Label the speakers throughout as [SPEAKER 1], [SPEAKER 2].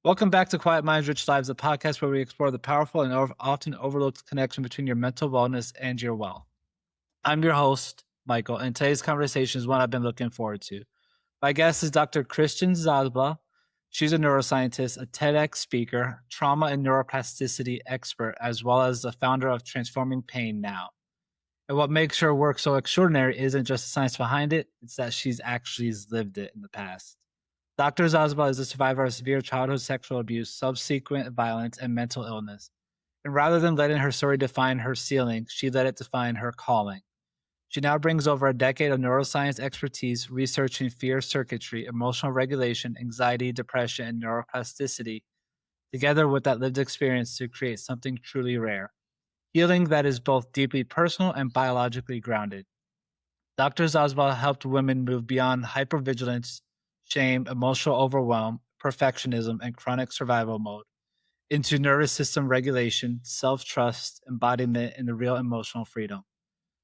[SPEAKER 1] Welcome back to Quiet Minds, Rich Lives, a podcast where we explore the powerful and often overlooked connection between your mental wellness and your wealth. I'm your host, Michael, and today's conversation is one I've been looking forward to. My guest is Dr. Kristen Szabla. She's a neuroscientist, a TEDx speaker, trauma and neuroplasticity expert, as well as the founder of Transforming Pain Now. And what makes her work so extraordinary isn't just the science behind it, it's that she's actually lived it in the past. Dr. Zazba is a survivor of severe childhood sexual abuse, subsequent violence, and mental illness. And rather than letting her story define her ceiling, she let it define her calling. She now brings over a decade of neuroscience expertise researching fear circuitry, emotional regulation, anxiety, depression, and neuroplasticity, together with that lived experience to create something truly rare. Healing that is both deeply personal and biologically grounded. Dr. Zazba helped women move beyond hypervigilance, shame, emotional overwhelm, perfectionism, and chronic survival mode into nervous system regulation, self trust, embodiment, and the real emotional freedom.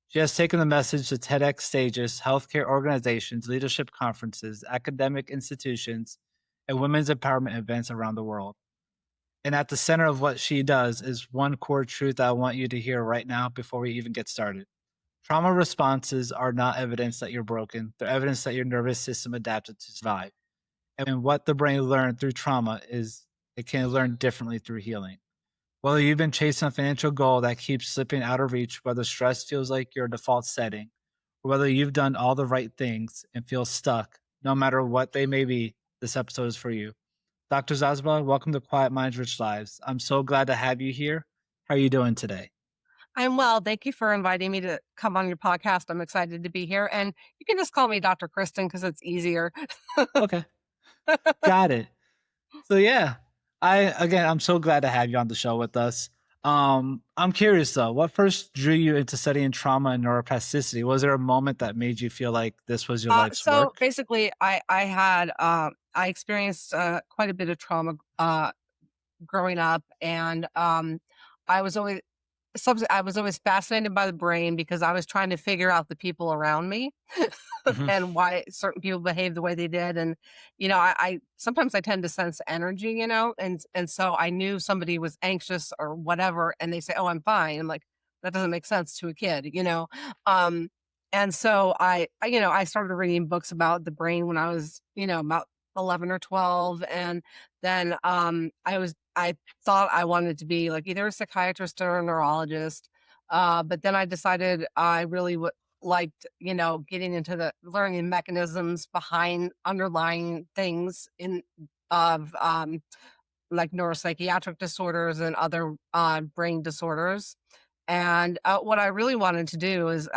[SPEAKER 1] She has taken the message to TEDx stages, healthcare organizations, leadership conferences, academic institutions, and women's empowerment events around the world. And at the center of what she does is one core truth I want you to hear right now before we even get started. Trauma responses are not evidence that you're broken. They're evidence that your nervous system adapted to survive. And what the brain learned through trauma is it can learn differently through healing. Whether you've been chasing a financial goal that keeps slipping out of reach, whether stress feels like your default setting, or whether you've done all the right things and feel stuck, no matter what they may be, this episode is for you. Dr. Zazba, welcome to Quiet Minds, Rich Lives. I'm so glad to have you here. How are you doing today?
[SPEAKER 2] I'm well. Thank you for inviting me to come on your podcast. I'm excited to be here. And you can just call me Dr. Kristen because it's easier.
[SPEAKER 1] Okay, got it. So yeah, I'm so glad to have you on the show with us. I'm curious though, what first drew you into studying trauma and neuroplasticity? Was there a moment that made you feel like this was your life's
[SPEAKER 2] So
[SPEAKER 1] work?
[SPEAKER 2] basically, I experienced quite a bit of trauma growing up, and I was always I was always fascinated by the brain because I was trying to figure out the people around me
[SPEAKER 1] Mhm.
[SPEAKER 2] and why certain people behave the way they did. And, I sometimes I tend to sense energy, and so I knew somebody was anxious or whatever, and they say, "Oh, I'm fine." I'm like, that doesn't make sense to a kid. Um, and so I started reading books about the brain when I was, about 11 or 12. And then I thought I wanted to be like either a psychiatrist or a neurologist. But then I decided I really liked, getting into the learning mechanisms behind underlying things in of like neuropsychiatric disorders and other brain disorders. And what I really wanted to do is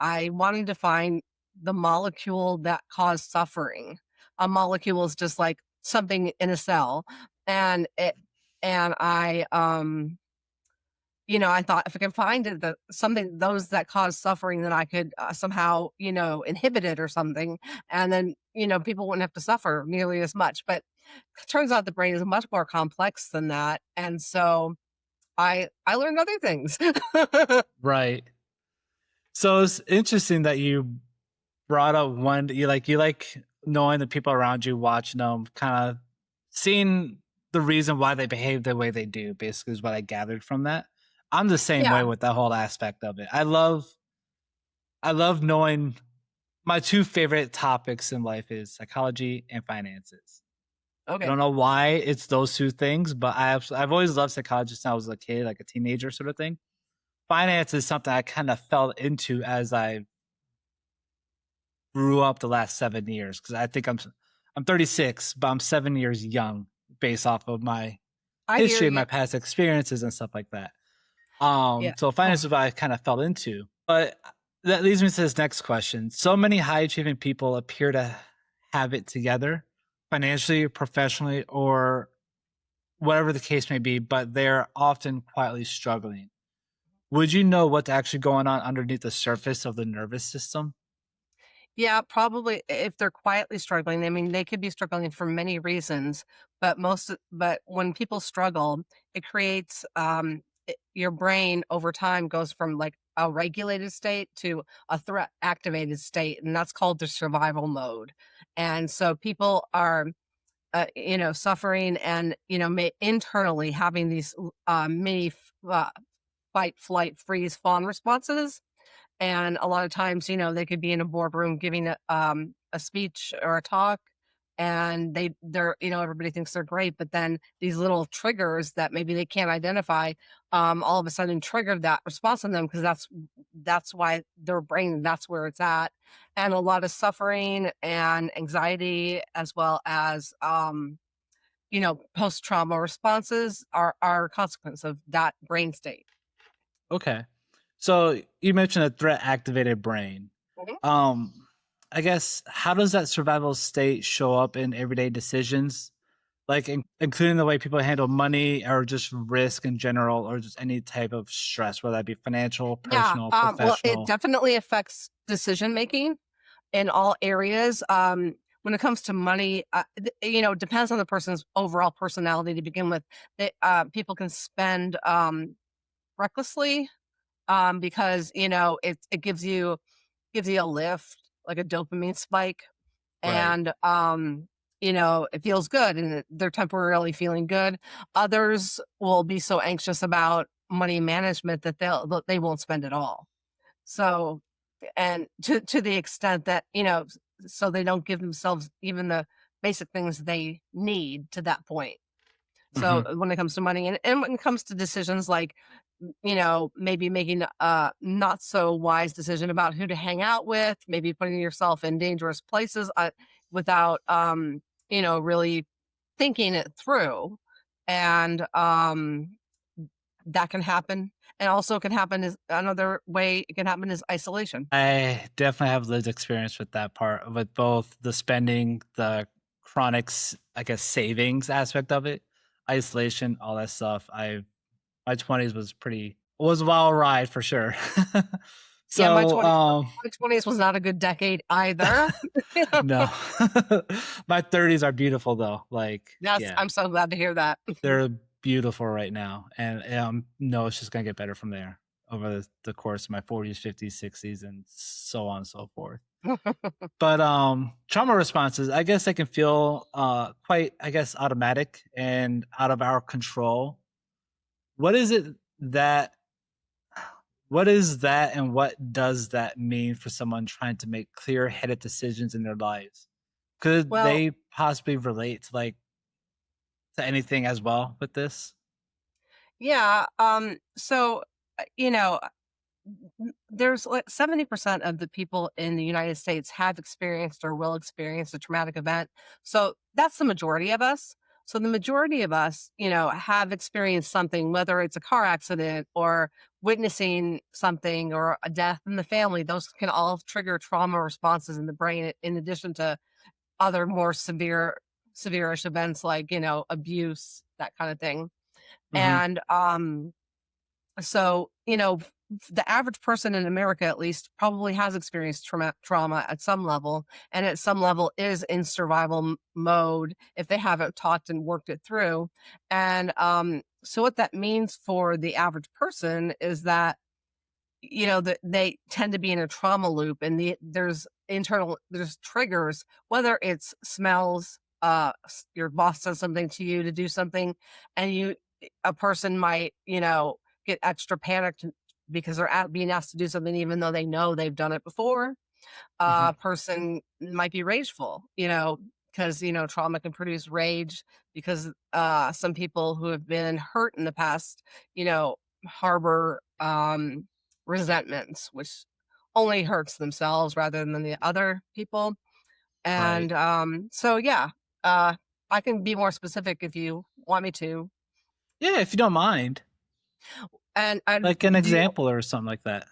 [SPEAKER 2] I wanted to find the molecule that caused suffering. A molecule is just like something in a cell, and it and I thought if I can find it, something those that cause suffering, then I could somehow, inhibit it or something, and then people wouldn't have to suffer nearly as much. But it turns out the brain is much more complex than that, and so I learned other things.
[SPEAKER 1] Right. So it's interesting that you brought up one you like knowing the people around you, watching them, kind of seeing the reason why they behave the way they do, basically is what I gathered from that. I'm the same way
[SPEAKER 2] Yeah.
[SPEAKER 1] with that whole aspect of it. I love knowing my two favorite topics in life is psychology and finances. I
[SPEAKER 2] Okay.
[SPEAKER 1] don't know why it's those two things, but I've always loved psychology since I was a kid, like a teenager sort of thing. Finance is something I kind of fell into as I grew up the last 7 years because I think I'm 36, but I'm 7 years young based off of my
[SPEAKER 2] I hear
[SPEAKER 1] history and
[SPEAKER 2] you.
[SPEAKER 1] my past experiences and stuff like that.
[SPEAKER 2] Yeah.
[SPEAKER 1] So finance is what I kind of fell into. But that leads me to this next question. So many high achieving people appear to have it together financially, professionally, or whatever the case may be, but they're often quietly struggling. Would you know what's actually going on underneath the surface of the nervous system?
[SPEAKER 2] Yeah, probably if they're quietly struggling. I mean, they could be struggling for many reasons, but when people struggle, it creates your brain over time goes from like a regulated state to a threat activated state, and that's called the survival mode. And so people are suffering and, internally having these mini fight, flight, freeze, fawn responses. And a lot of times, they could be in a boardroom giving a speech or a talk, and everybody thinks they're great, but then these little triggers that maybe they can't identify, all of a sudden trigger that response in them because that's why their brain, that's where it's at. And a lot of suffering and anxiety, as well as post trauma responses are a consequence of that brain state.
[SPEAKER 1] Okay. So you mentioned a threat activated brain.
[SPEAKER 2] Mhm.
[SPEAKER 1] Um, I guess how does that survival state show up in everyday decisions? Like including the way people handle money or just risk in general or just any type of stress, whether that be financial,
[SPEAKER 2] Yeah,
[SPEAKER 1] personal,
[SPEAKER 2] well, it
[SPEAKER 1] professional.
[SPEAKER 2] definitely affects decision making in all areas. When it comes to money, it depends on the person's overall personality to begin with. People can spend recklessly because it gives you a lift, like a dopamine spike,
[SPEAKER 1] Right.
[SPEAKER 2] and it feels good, and they're temporarily feeling good. Others will be so anxious about money management that they won't spend at all. So, and to the extent that, so they don't give themselves even the basic things they need to that point. So
[SPEAKER 1] Hmm.
[SPEAKER 2] when it comes to money and when it comes to decisions like, maybe making a not so wise decision about who to hang out with, maybe putting yourself in dangerous places without, really thinking it through. And that can happen. And also, it can happen is another way it can happen is isolation.
[SPEAKER 1] I definitely have lived experience with that part, with both the spending, the chronic, I guess, savings aspect of it, isolation, all that stuff. My 20s was a wild ride for sure.
[SPEAKER 2] Yeah, my
[SPEAKER 1] So,
[SPEAKER 2] 20s, my 20s was not a good decade either.
[SPEAKER 1] no. My 30s are beautiful though. Like,
[SPEAKER 2] Yes,
[SPEAKER 1] yeah,
[SPEAKER 2] I'm so glad to hear that.
[SPEAKER 1] they're beautiful right now. And no, it's just gonna get better from there over the course of my 40s, 50s, 60s, and so on and so forth. But trauma responses, I guess they can feel quite, I guess, automatic and out of our control. What is it that what is that and what does that mean for someone trying to make clear-headed decisions in their lives? Could
[SPEAKER 2] Well,
[SPEAKER 1] they possibly relate to to anything as well with this?
[SPEAKER 2] yeah, so, there's like 70% of the people in the United States have experienced or will experience a traumatic event. So that's the majority of us. So the majority of us, have experienced something, whether it's a car accident or witnessing something or a death in the family. Those can all trigger trauma responses in the brain, in addition to other more severe-ish events like, abuse, that kind of thing.
[SPEAKER 1] Mhm.
[SPEAKER 2] And so, the average person in America, at least, probably has experienced trauma at some level, and at some level is in survival mode if they haven't talked and worked it through. And so, what that means for the average person is that that they tend to be in a trauma loop, and there's triggers, whether it's smells, your boss says something to you to do something, and a person might get extra panicked because they're being asked to do something even though they know they've done it before. A
[SPEAKER 1] Mhm.
[SPEAKER 2] person might be rageful, because trauma can produce rage, because some people who have been hurt in the past, harbor resentments, which only hurts themselves rather than the other people.
[SPEAKER 1] Right.
[SPEAKER 2] And so yeah, uh I can be more specific if you want me to.
[SPEAKER 1] Yeah, if you don't mind.
[SPEAKER 2] And
[SPEAKER 1] Like an
[SPEAKER 2] do you,
[SPEAKER 1] example or something like that.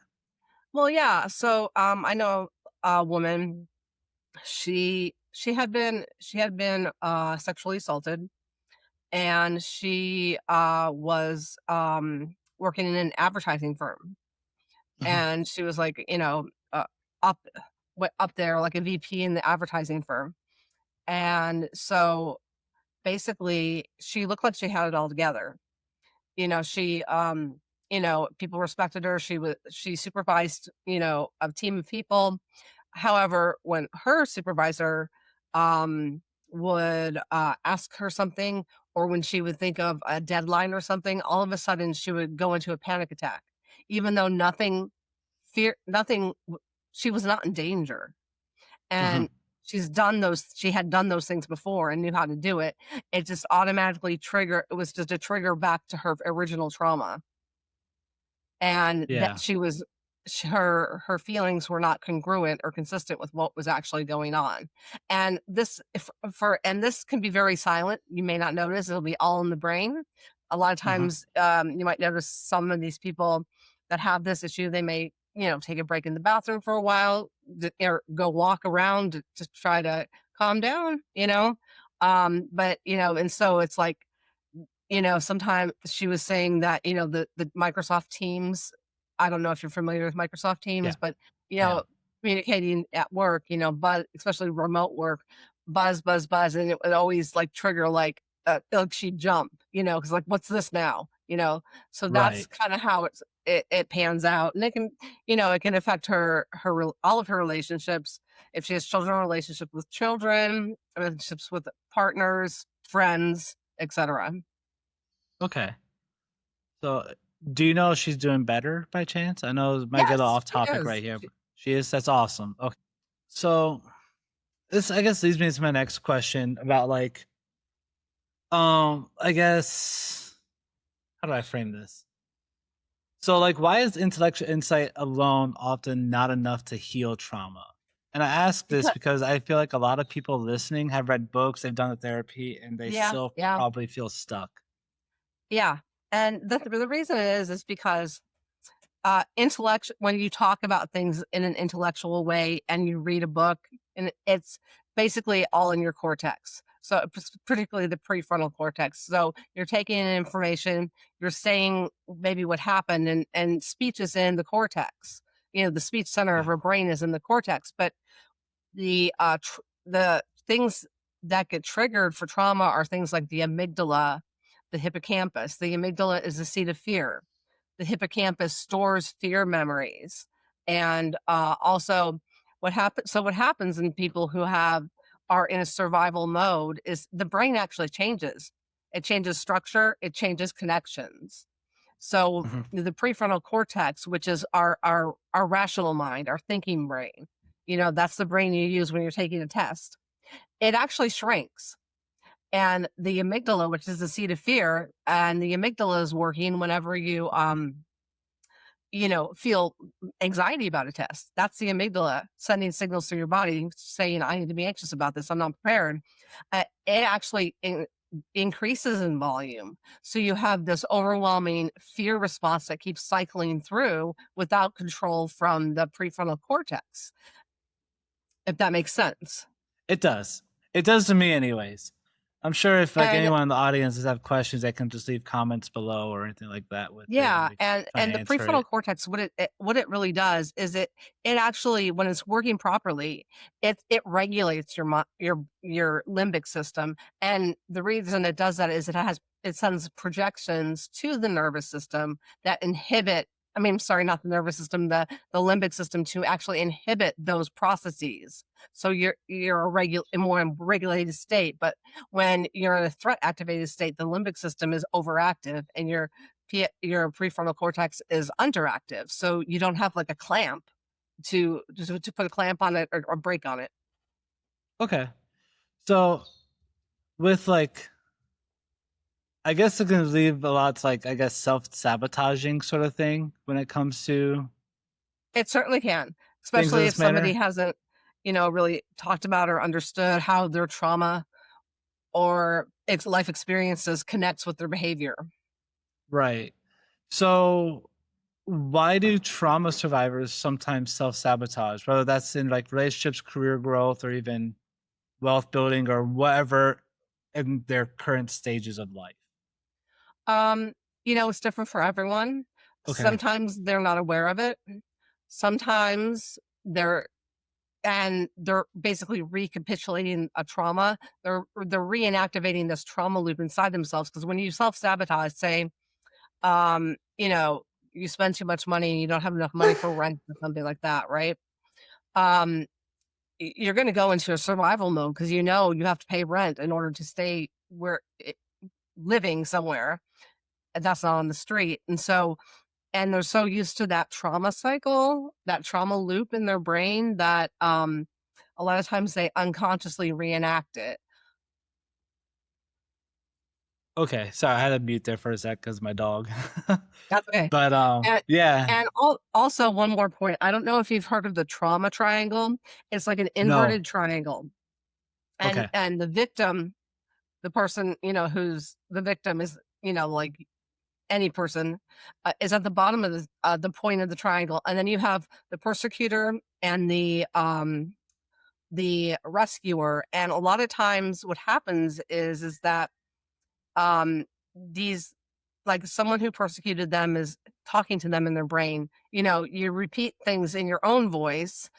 [SPEAKER 2] well, yeah, so I know a woman. She had been sexually assaulted, and she was working in an advertising firm,
[SPEAKER 1] Mhm.
[SPEAKER 2] and she was like, up up there like a VP in the advertising firm. And so basically she looked like she had it all together. She people respected her. She supervised, a team of people. However, when her supervisor, um would ask her something, or when she would think of a deadline or something, all of a sudden she would go into a panic attack, even though nothing, she was not in danger.
[SPEAKER 1] Hmm.
[SPEAKER 2] And she had done those things before and knew how to do it. It just automatically it was just a trigger back to her original trauma, and that
[SPEAKER 1] Yeah.
[SPEAKER 2] her feelings were not congruent or consistent with what was actually going on. And this can be very silent. You may not notice, it'll be all in the brain. A lot of
[SPEAKER 1] Hmm.
[SPEAKER 2] times, you might notice some of these people that have this issue, they may, take a break in the bathroom for a while, or go walk around to try to calm down, but and so it's like, sometimes she was saying that, the Microsoft Teams, I don't know if you're familiar with Microsoft
[SPEAKER 1] Yeah,
[SPEAKER 2] Teams, but, you
[SPEAKER 1] I
[SPEAKER 2] know,
[SPEAKER 1] am.
[SPEAKER 2] communicating at work, buzz, especially remote work, buzz, buzz, buzz. And it would always like trigger like she'd jump, because like, what's this now? So that's
[SPEAKER 1] Right.
[SPEAKER 2] kind of how it pans out. And it can affect all of her relationships. If she has children, relationship with children, relationships with partners, friends, etc.
[SPEAKER 1] Okay. So, do you know if she's doing better by chance? I know it might get a little
[SPEAKER 2] Yes,
[SPEAKER 1] off
[SPEAKER 2] she
[SPEAKER 1] topic
[SPEAKER 2] is.
[SPEAKER 1] right here, but she is. That's awesome. Okay. So, this I guess leads me to my next question about like, I guess how do I frame this? So, like, why is intellectual insight alone often not enough to heal trauma? And I ask this
[SPEAKER 2] Because
[SPEAKER 1] because I feel like a lot of people listening have read books, they've done the therapy, and they
[SPEAKER 2] yeah,
[SPEAKER 1] still
[SPEAKER 2] yeah,
[SPEAKER 1] probably feel stuck.
[SPEAKER 2] yeah. And the reason is because intellect when you talk about things in an intellectual way and you read a book, and it's basically all in your cortex. So particularly the prefrontal cortex. So you're taking in information, you're saying maybe what happened, and speech is in the cortex. The speech center of
[SPEAKER 1] Yeah.
[SPEAKER 2] our brain is in the cortex, but the things that get triggered for trauma are things like the amygdala, the hippocampus. The amygdala is the seat of fear. The hippocampus stores fear memories. And also what happens in people who are in a survival mode is the brain actually changes. It changes structure, it changes connections. So
[SPEAKER 1] Mhm.
[SPEAKER 2] the prefrontal cortex, which is our rational mind, our thinking brain, that's the brain you use when you're taking a test. It actually shrinks. And the amygdala, which is the seat of fear, and the amygdala is working whenever feel anxiety about a test. That's the amygdala sending signals to your body saying, I need to be anxious about this. I'm not prepared. It actually increases in volume. So you have this overwhelming fear response that keeps cycling through without control from the prefrontal cortex, if that makes sense.
[SPEAKER 1] It does. It does to me anyways. I'm sure if like
[SPEAKER 2] And
[SPEAKER 1] anyone in the audience has have questions, they can just leave comments below or anything like that with it, and
[SPEAKER 2] yeah,
[SPEAKER 1] we can
[SPEAKER 2] and
[SPEAKER 1] try to
[SPEAKER 2] and the
[SPEAKER 1] answer
[SPEAKER 2] prefrontal
[SPEAKER 1] it.
[SPEAKER 2] cortex, what it really does is it actually, when it's working properly, it regulates your limbic system. And the reason it does that is it sends projections to the nervous system that inhibit, I mean, sorry, not the nervous system, the limbic system, to actually inhibit those processes. So you're a more regulated state. But when you're in a threat activated state, the limbic system is overactive, and your prefrontal cortex is underactive. So you don't have like a clamp to put a clamp on it, or break on it.
[SPEAKER 1] Okay. So with like I guess it can leave a lot to like I guess self-sabotaging sort of thing when it comes to
[SPEAKER 2] It certainly can,
[SPEAKER 1] things of
[SPEAKER 2] especially if
[SPEAKER 1] this
[SPEAKER 2] somebody
[SPEAKER 1] manner.
[SPEAKER 2] hasn't, really talked about or understood how their trauma or life experiences connects with their behavior.
[SPEAKER 1] Right. So why do trauma survivors sometimes self-sabotage, whether that's in like relationships, career growth, or even wealth building or whatever in their current stages of life?
[SPEAKER 2] Um, it's different for everyone.
[SPEAKER 1] Okay.
[SPEAKER 2] Sometimes they're not aware of it. Sometimes they're basically recapitulating a trauma. They're reinactivating this trauma loop inside themselves, because when you self-sabotage, say, um, you know, you spend too much money and you don't have enough money for rent or something like that, right? Um, you're going to go into a survival mode because you know you have to pay rent in order to stay living somewhere, and that's not on the street. And they're so used to that trauma cycle, that trauma loop in their brain that a lot of times they unconsciously reenact it.
[SPEAKER 1] Okay, sorry, I had to mute there for a sec because my dog.
[SPEAKER 2] That's okay.
[SPEAKER 1] But
[SPEAKER 2] And
[SPEAKER 1] yeah,
[SPEAKER 2] also one more point. I don't know if you've heard of the trauma triangle. It's like an
[SPEAKER 1] no,
[SPEAKER 2] inverted triangle. And
[SPEAKER 1] okay,
[SPEAKER 2] the victim, the person, who's the victim is, like any person, is at the bottom of the point of the triangle. And then you have the persecutor and the rescuer. And a lot of times what happens is that um these like someone who persecuted them is talking to them in their brain. You repeat things in your own voice,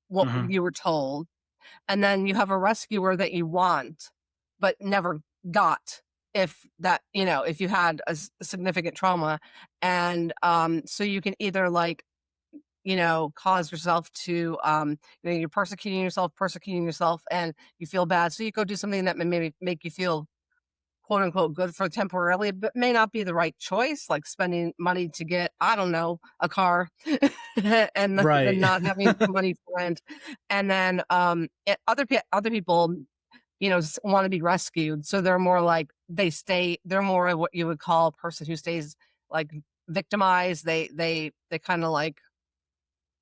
[SPEAKER 2] what
[SPEAKER 1] hmm,
[SPEAKER 2] you were told, and then you have a rescuer that you want but never got, if you had a significant trauma. And so you can either cause yourself to you're persecuting yourself, and you feel bad, so you go do something that may maybe make you feel quote unquote good for temporarily, but may not be the right choice, like spending money to get, I don't know, a car and then
[SPEAKER 1] right,
[SPEAKER 2] not having money for rent. And then other people, want to be rescued. So they're more like they're more of what you would call a person who stays like victimized. They kind of like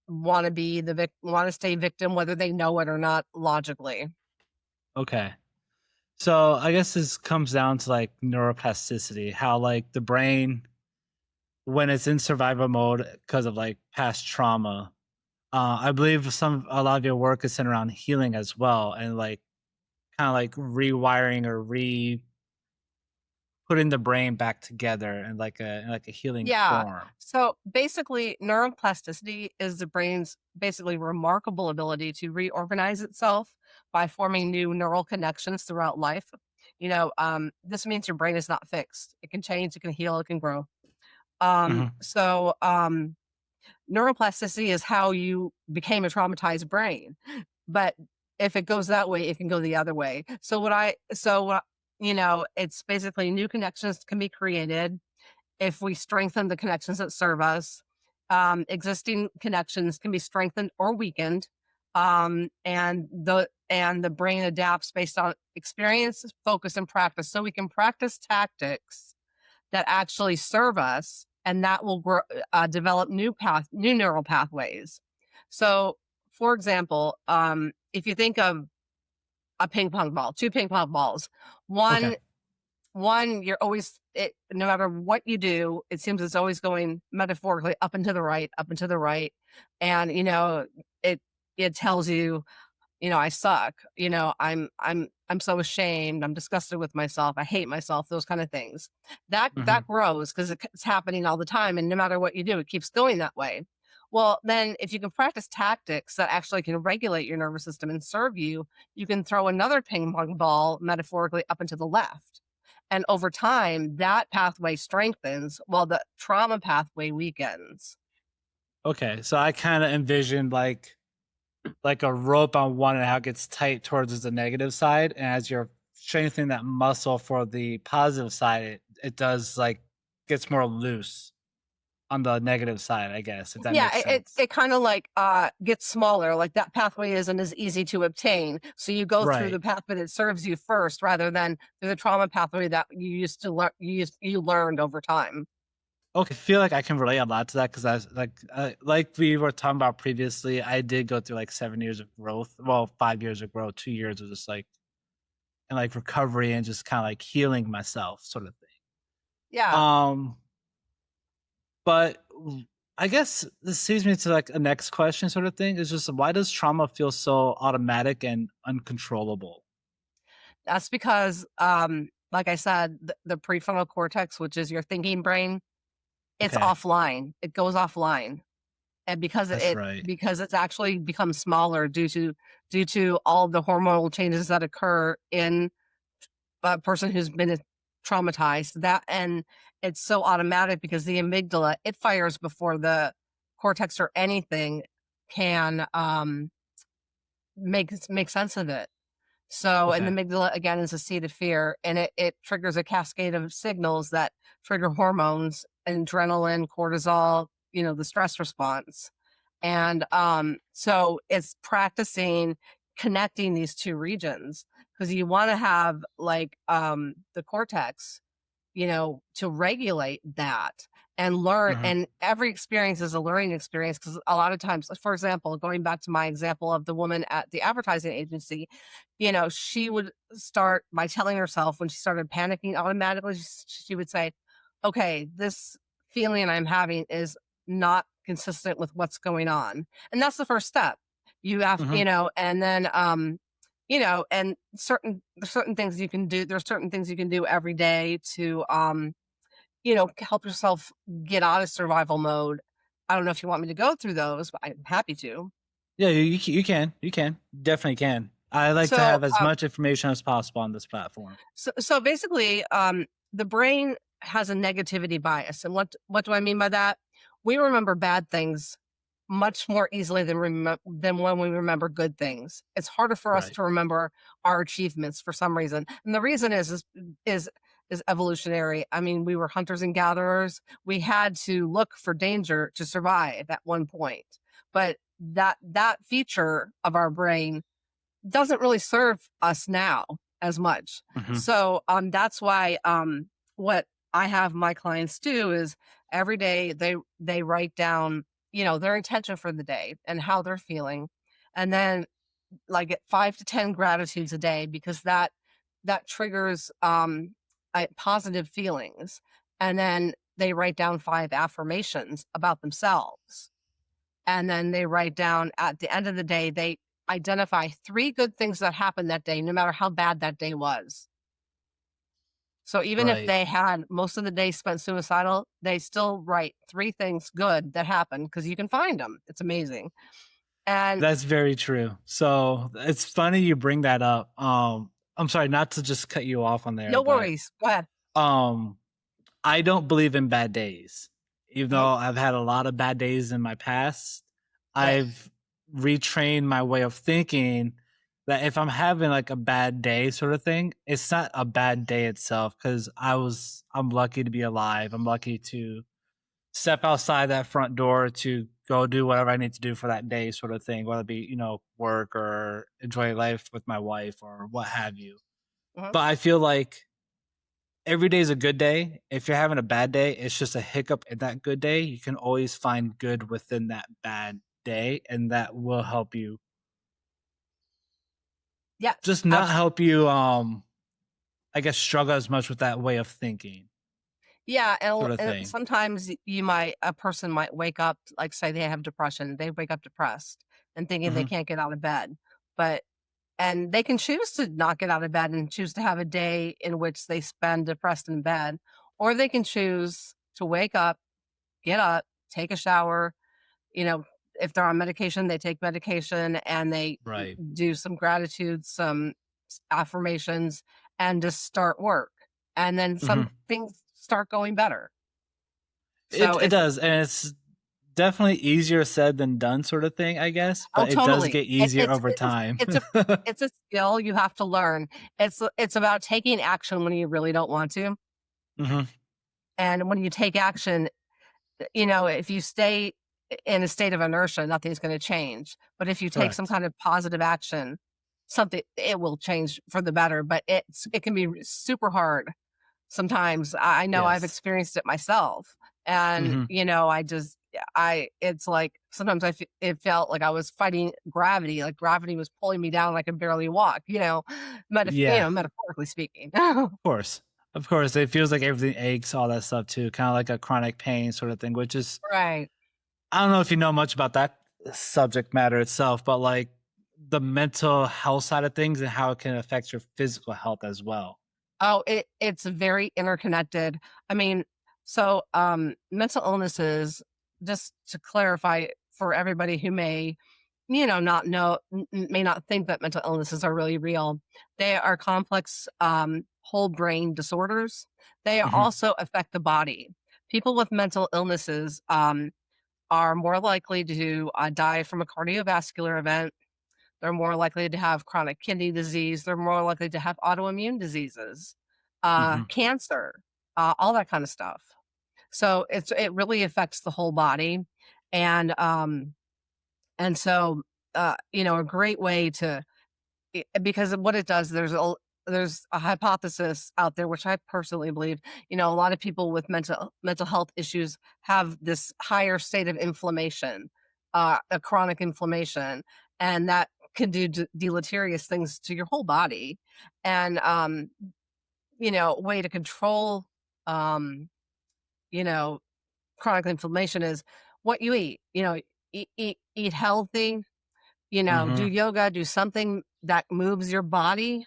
[SPEAKER 2] want to be want to stay victim, whether they know it or not logically.
[SPEAKER 1] okay. So I guess this comes down to like neuroplasticity, how like the brain, when it's in survival mode because of like past trauma, I believe a lot of your work is centered around healing as well, and like kind of like rewiring or re putting the brain back together in like a healing
[SPEAKER 2] Yeah.
[SPEAKER 1] form.
[SPEAKER 2] So basically, neuroplasticity is the brain's basically remarkable ability to reorganize itself by forming new neural connections throughout life. This means your brain is not fixed. It can change, it can heal, it can grow.
[SPEAKER 1] Hmm.
[SPEAKER 2] Neuroplasticity is how you became a traumatized brain. But if it goes that way, it can go the other way. It's basically new connections can be created if we strengthen the connections that serve us. Existing connections can be strengthened or weakened. And the brain adapts based on experience, focus, and practice. So we can practice tactics that actually serve us, and that will develop new neural pathways. So, for example, if you think of a ping pong ball, two ping pong balls,
[SPEAKER 1] Okay.
[SPEAKER 2] one you're always no matter what you do, it seems it's always going metaphorically up and to the right, up and to the right. And it it tells you, I suck, I'm so ashamed, I'm disgusted with myself, I hate myself, those kind of things. That
[SPEAKER 1] Hmm.
[SPEAKER 2] grows because it's happening all the time, and no matter what you do, it keeps going that way. Well, then if you can practice tactics that actually can regulate your nervous system and serve you, you can throw another ping pong ball metaphorically up and to the left. And over time, that pathway strengthens while the trauma pathway weakens.
[SPEAKER 1] Okay. So I kind of envisioned like a rope on one and how it gets tight towards the negative side, and as you're strengthening that muscle for the positive side, it does like gets more loose on the negative side, I guess, if that
[SPEAKER 2] Yeah,
[SPEAKER 1] makes sense.
[SPEAKER 2] it kind of like gets smaller. Like that pathway isn't as easy to obtain. So you go through the
[SPEAKER 1] Right.
[SPEAKER 2] pathway that serves you first, rather than through the trauma pathway that you used to learn. You learned over time.
[SPEAKER 1] Okay, I feel like I can relate a lot to that because I was like we were talking about previously. I did go through like 7 years of growth, well, 5 years of growth, 2 years of just like and like recovery and just kind of like healing myself, sort of thing.
[SPEAKER 2] Yeah,
[SPEAKER 1] Um, but I guess this leads me to like a next question, sort of thing. Is just why does trauma feel so automatic and uncontrollable?
[SPEAKER 2] that's because, like I said, the prefrontal cortex, which is your thinking brain, it's
[SPEAKER 1] Okay,
[SPEAKER 2] offline. It goes offline, and
[SPEAKER 1] that's right.
[SPEAKER 2] because it's actually become smaller due to all the hormonal changes that occur in a person who's been traumatized. And it's so automatic because the amygdala, it fires before the cortex or anything can make sense of it. So, and the
[SPEAKER 1] Okay.
[SPEAKER 2] amygdala again is a seat of fear, and it triggers a cascade of signals that trigger hormones, adrenaline, cortisol, the stress response. And so it's practicing connecting these two regions because you want to have like the cortex, to regulate that and learn.
[SPEAKER 1] Hmm.
[SPEAKER 2] And every experience is a learning experience because a lot of times, like, for example, going back to my example of the woman at the advertising agency, she would start by telling herself when she started panicking automatically, she would say, okay, this feeling I'm having is not consistent with what's going on. And that's the first step. You have,
[SPEAKER 1] Hmm.
[SPEAKER 2] and then, and there's certain things you can do. There's certain things you can do every day to, help yourself get out of survival mode. I don't know if you want me to go through those, but I'm happy to.
[SPEAKER 1] Yeah, you can, definitely can. I like to
[SPEAKER 2] So,
[SPEAKER 1] have as much information as possible on this platform.
[SPEAKER 2] so basically, the brain has a negativity bias, and what do I mean by that? We remember bad things much more easily than when we remember good things. It's harder for us
[SPEAKER 1] Right.
[SPEAKER 2] to remember our achievements for some reason, and the reason is is evolutionary. I mean, we were hunters and gatherers. We had to look for danger to survive at one point, but that feature of our brain doesn't really serve us now as much.
[SPEAKER 1] Hmm.
[SPEAKER 2] So that's why what I have my clients do is every day they write down, their intention for the day and how they're feeling. And then like get 5 to 10 gratitudes a day because that triggers positive feelings. And then they write down 5 affirmations about themselves. And then they write down at the end of the day, they identify 3 good things that happened that day, no matter how bad that day was. So even if
[SPEAKER 1] Right.
[SPEAKER 2] they had most of the day spent suicidal, they still write 3 things good that happened because you can find them. It's amazing. And
[SPEAKER 1] That's very true. So it's funny you bring that up. I'm sorry not to just cut you off on there,
[SPEAKER 2] no
[SPEAKER 1] but
[SPEAKER 2] worries. Go ahead.
[SPEAKER 1] um, I don't believe in bad days. Even though
[SPEAKER 2] Mhm.
[SPEAKER 1] I've had a lot of bad days in my past,
[SPEAKER 2] Right.
[SPEAKER 1] I've retrained my way of thinking that if I'm having like a bad day sort of thing, it's not a bad day itself because I'm lucky to be alive. I'm lucky to step outside that front door to go do whatever I need to do for that day sort of thing, whether it be, work or enjoy life with my wife or what have you.
[SPEAKER 2] Mhm.
[SPEAKER 1] But I feel like every day is a good day. If you're having a bad day, it's just a hiccup in that good day. You can always find good within that bad day, and that will help you.
[SPEAKER 2] Yes,
[SPEAKER 1] Just not
[SPEAKER 2] absolutely.
[SPEAKER 1] help you, I guess, struggle as much with that way of thinking,
[SPEAKER 2] Yeah,
[SPEAKER 1] sort of
[SPEAKER 2] and
[SPEAKER 1] thing.
[SPEAKER 2] sometimes a person might wake up, like say they have depression, they wake up depressed and thinking they
[SPEAKER 1] Hmm.
[SPEAKER 2] can't get out of bed. But and they can choose to not get out of bed and choose to have a day in which they spend depressed in bed, or they can choose to wake up, get up, take a shower, you know, if they're on medication, they take medication and they
[SPEAKER 1] Right.
[SPEAKER 2] do some gratitude, some affirmations, and just start work. And then some
[SPEAKER 1] Hmm.
[SPEAKER 2] things start going better.
[SPEAKER 1] It
[SPEAKER 2] So
[SPEAKER 1] it
[SPEAKER 2] it's
[SPEAKER 1] does, and it's definitely easier said than done, sort of thing, I guess.
[SPEAKER 2] oh,
[SPEAKER 1] But it does
[SPEAKER 2] totally.
[SPEAKER 1] get easier over
[SPEAKER 2] It's a
[SPEAKER 1] time.
[SPEAKER 2] it's a it's a skill you have to learn. It's about taking action when you really don't want to.
[SPEAKER 1] Hmm.
[SPEAKER 2] And when you take action, if you stay in a state of inertia, nothing's going to change. But if you take some
[SPEAKER 1] Correct.
[SPEAKER 2] kind of positive action, something it will change for the better. But it can be super hard sometimes. I know I've
[SPEAKER 1] Yes.
[SPEAKER 2] experienced it myself, and
[SPEAKER 1] Hmm.
[SPEAKER 2] I just I it's like sometimes it felt like I was fighting gravity, like gravity was pulling me down, and I could barely walk.
[SPEAKER 1] Yeah.
[SPEAKER 2] Metaphorically speaking.
[SPEAKER 1] Course. Of course, it feels like everything aches, all that stuff too, kinda like a chronic pain sort of thing, which is
[SPEAKER 2] Right.
[SPEAKER 1] I don't know if you know much about that subject matter itself, but, like, the mental health side of things and how it can affect your physical health as well.
[SPEAKER 2] Oh, it's very interconnected. I mean, so, mental illnesses, just to clarify for everybody who may, not know, may not think that mental illnesses are really real. They are complex, whole brain disorders. They
[SPEAKER 1] Mhm.
[SPEAKER 2] also affect the body. People with mental illnesses, are more likely to die from a cardiovascular event. They're more likely to have chronic kidney disease. They're more likely to have autoimmune diseases,
[SPEAKER 1] Hmm.
[SPEAKER 2] cancer, all that kind of stuff. So it really affects the whole body, and a great way to because of what it does, there's a hypothesis out there, which I personally believe, a lot of people with mental health issues have this higher state of inflammation, a chronic inflammation, and that can do deleterious things to your whole body. And way to control, um, you know, chronic inflammation is what you eat. Eat healthy. Do
[SPEAKER 1] Hmm.
[SPEAKER 2] yoga, do something that moves your body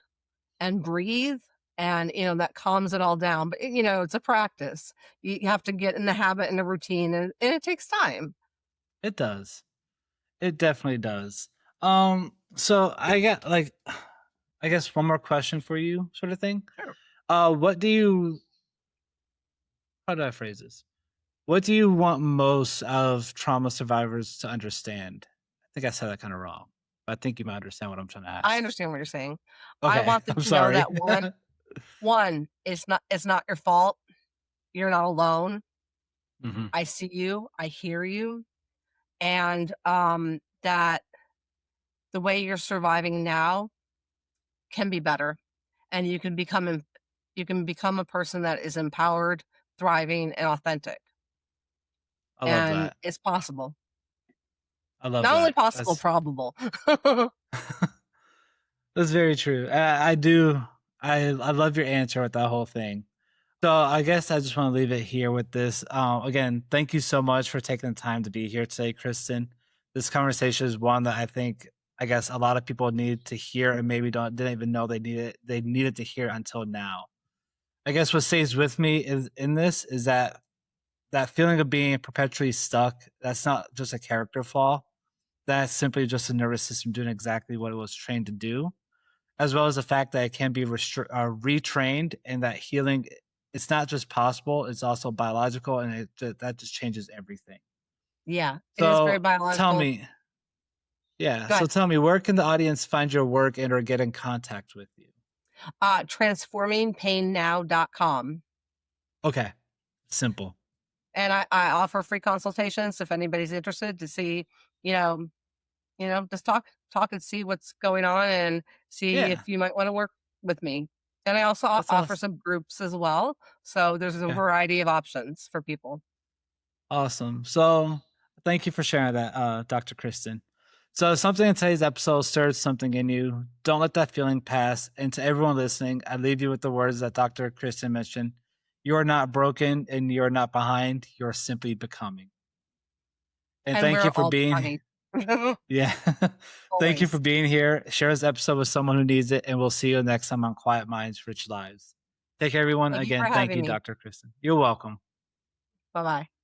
[SPEAKER 2] and breathe, and that calms it all down. But it's a practice. You have to get in the habit and the routine, and it takes time.
[SPEAKER 1] It does. It definitely does. So I got like, I guess one more question for you, sort of thing.
[SPEAKER 2] Sure.
[SPEAKER 1] What do you? How do I phrase this? What do you want most of trauma survivors to understand? I think I said that kind of wrong, but I think you might understand what I'm trying to
[SPEAKER 2] I
[SPEAKER 1] ask.
[SPEAKER 2] understand what you're saying. I
[SPEAKER 1] Okay,
[SPEAKER 2] want them
[SPEAKER 1] I'm
[SPEAKER 2] to know
[SPEAKER 1] sorry.
[SPEAKER 2] that one, it's not your fault. You're not alone.
[SPEAKER 1] Hmm.
[SPEAKER 2] I see you. I hear you, and that the way you're surviving now can be better, and you can become a person that is empowered, thriving, and authentic.
[SPEAKER 1] I love
[SPEAKER 2] And
[SPEAKER 1] that.
[SPEAKER 2] it's possible.
[SPEAKER 1] I love
[SPEAKER 2] Not only
[SPEAKER 1] that.
[SPEAKER 2] possible,
[SPEAKER 1] That's
[SPEAKER 2] probable.
[SPEAKER 1] that's very true. I do. I love your answer with that whole thing. So I guess I just want to leave it here with this. Again, thank you so much for taking the time to be here today, Kristen. This conversation is one that I think, I guess, a lot of people need to hear and maybe didn't even know they needed. They needed to hear until now. I guess what stays with me is in this is that feeling of being perpetually stuck. That's not just a character flaw. That's simply just a nervous system doing exactly what it was trained to do, as well as the fact that it can be retrained, and that healing, it's not just possible, it's also biological, and that just changes everything.
[SPEAKER 2] Yeah, it is very
[SPEAKER 1] So tell
[SPEAKER 2] biological.
[SPEAKER 1] me, yeah,
[SPEAKER 2] Go
[SPEAKER 1] so
[SPEAKER 2] ahead.
[SPEAKER 1] tell me, where can the audience find your work and or get in contact with you?
[SPEAKER 2] Transformingpainnow.com.
[SPEAKER 1] Okay, simple.
[SPEAKER 2] And I offer free consultations if anybody's interested to see, you know, just talk and see what's going on and see
[SPEAKER 1] Yeah,
[SPEAKER 2] if you might want to work with me. And I also
[SPEAKER 1] that's
[SPEAKER 2] offer
[SPEAKER 1] awesome.
[SPEAKER 2] some groups as well. So there's a
[SPEAKER 1] Okay,
[SPEAKER 2] variety of options for people.
[SPEAKER 1] awesome. So thank you for sharing that, Dr. Kristen. So something in today's episode stirs something in you. Don't let that feeling pass. And to everyone listening, I leave you with the words that Dr. Kristen mentioned. You are not broken and you are not behind. You're simply becoming. And
[SPEAKER 2] And
[SPEAKER 1] thank
[SPEAKER 2] we're
[SPEAKER 1] you for
[SPEAKER 2] all
[SPEAKER 1] being,
[SPEAKER 2] becoming.
[SPEAKER 1] yeah. Thank you for
[SPEAKER 2] Always.
[SPEAKER 1] being here. Share this episode with someone who needs it. And we'll see you next time on Quiet Minds, Rich Lives. Take care, everyone.
[SPEAKER 2] Thank you for
[SPEAKER 1] Again, thank
[SPEAKER 2] having
[SPEAKER 1] you,
[SPEAKER 2] me.
[SPEAKER 1] Dr. Kristen. You're welcome.
[SPEAKER 2] Bye bye.